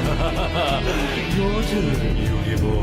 Your turn, Yugi boy.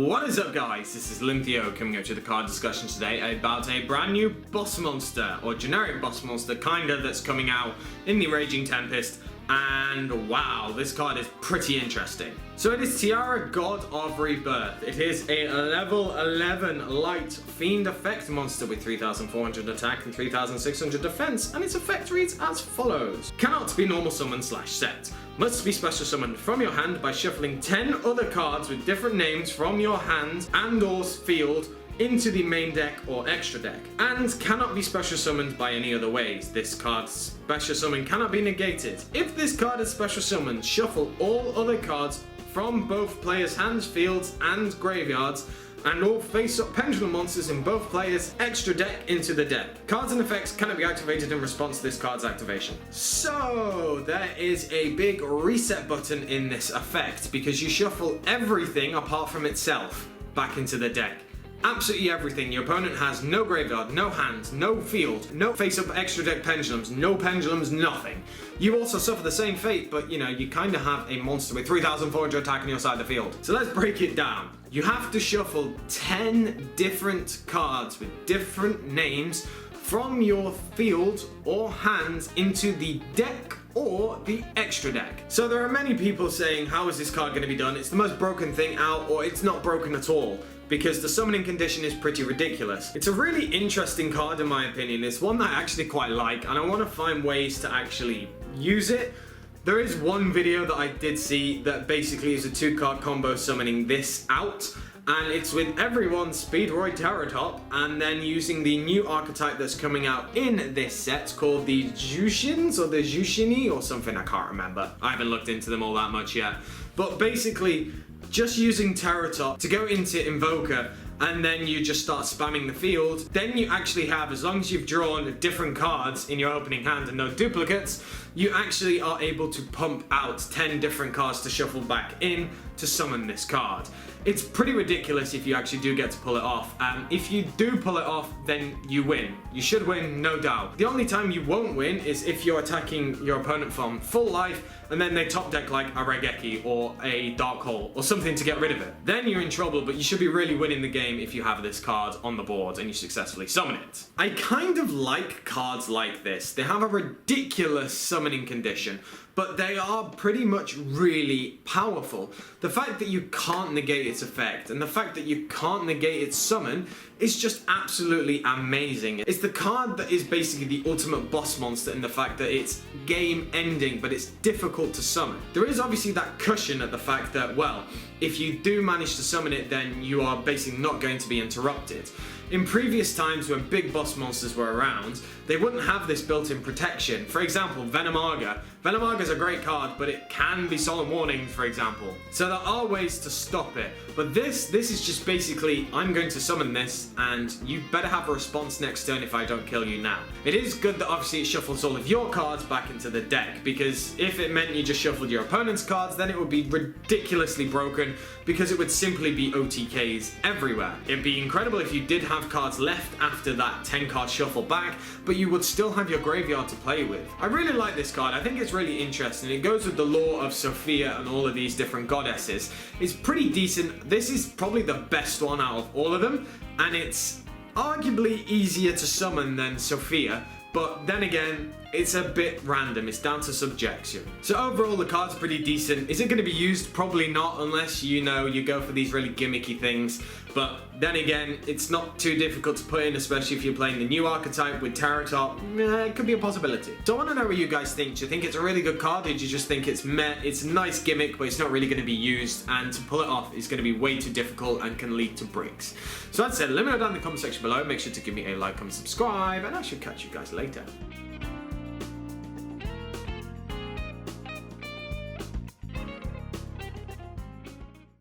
What is up, guys? This is AlintheaYoh coming up to the card discussion today about a brand new boss monster, or generic boss monster, kinda, that's coming out in the Raging Tempest. And wow, this card is pretty interesting. So it is Tierra, God of Rebirth. It is a level 11 light fiend effect monster with 3,400 attack and 3,600 defense, and its effect reads as follows. Cannot be normal summon / set. Must be special summoned from your hand by shuffling 10 other cards with different names from your hand and or field into the main deck or extra deck, and cannot be special summoned by any other ways. This card's special summon cannot be negated. If this card is special summoned, shuffle all other cards from both players' hands, fields, and graveyards, and all face-up pendulum monsters in both players' extra deck into the deck. Cards and effects cannot be activated in response to this card's activation. So there is a big reset button in this effect, because you shuffle everything apart from itself back into the deck. Absolutely everything. Your opponent has no graveyard, no hands, no field, no face-up extra deck pendulums, no pendulums, nothing. You also suffer the same fate, but you know, you kind of have a monster with 3,400 attack on your side of the field. So let's break it down. You have to shuffle 10 different cards with different names from your field or hands into the deck or the extra deck. So there are many people saying, how is this card going to be done? It's the most broken thing out, or it's not broken at all, because the summoning condition is pretty ridiculous. It's a really interesting card in my opinion. It's one that I actually quite like, and I want to find ways to actually use it. There is one video that I did see that basically is a 2-card combo summoning this out, and it's with everyone Speedroid Terratop, and then using the new archetype that's coming out in this set called the Jushins or the Jushini or something, I can't remember. I haven't looked into them all that much yet. But basically, just using Terratop to go into Invoker, and then you just start spamming the field. Then you actually have, as long as you've drawn different cards in your opening hand and no duplicates, you actually are able to pump out 10 different cards to shuffle back in to summon this card. It's pretty ridiculous if you actually do get to pull it off. If you do pull it off, then you win. You should win, no doubt. The only time you won't win is if you're attacking your opponent from full life and then they top deck like a Regeki or a Dark Hole or something to get rid of it. Then you're in trouble, but you should be really winning the game if you have this card on the board and you successfully summon it. I kind of like cards like this. They have a ridiculous summoning condition, but they are pretty much really powerful. The fact that you can't negate its effect and the fact that you can't negate its summon is just absolutely amazing. It's the card that is basically the ultimate boss monster in the fact that it's game ending, but it's difficult to summon. There is obviously that cushion at the fact that, well, if you do manage to summon it, then you are basically not going to be interrupted. In previous times when big boss monsters were around, they wouldn't have this built-in protection. For example, Venomarga. Venomarga's a great card, but it can be Solemn Warning, for example. So there are ways to stop it. But this is just basically, I'm going to summon this, and you better have a response next turn if I don't kill you now. It is good that obviously it shuffles all of your cards back into the deck, because if it meant you just shuffled your opponent's cards, then it would be ridiculously broken, because it would simply be OTKs everywhere. It'd be incredible if you did have cards left after that 10-card shuffle back, but you would still have your graveyard to play with. I really like this card. I think it's really interesting. It goes with the lore of Sophia and all of these different goddesses. It's pretty decent. This is probably the best one out of all of them, and it's arguably easier to summon than Sophia, but then again, it's a bit random. It's down to subjection. So overall, the card's pretty decent. Is it going to be used? Probably not, unless you go for these really gimmicky things. But then again, it's not too difficult to put in, especially if you're playing the new archetype with Terratop. It could be a possibility. So I want to know what you guys think. Do you think it's a really good card? Or do you just think it's meh? It's a nice gimmick, but it's not really going to be used. And to pull it off is going to be way too difficult and can lead to breaks. So that said, let me know down in the comment section below. Make sure to give me a like, comment, subscribe, and I should catch you guys later.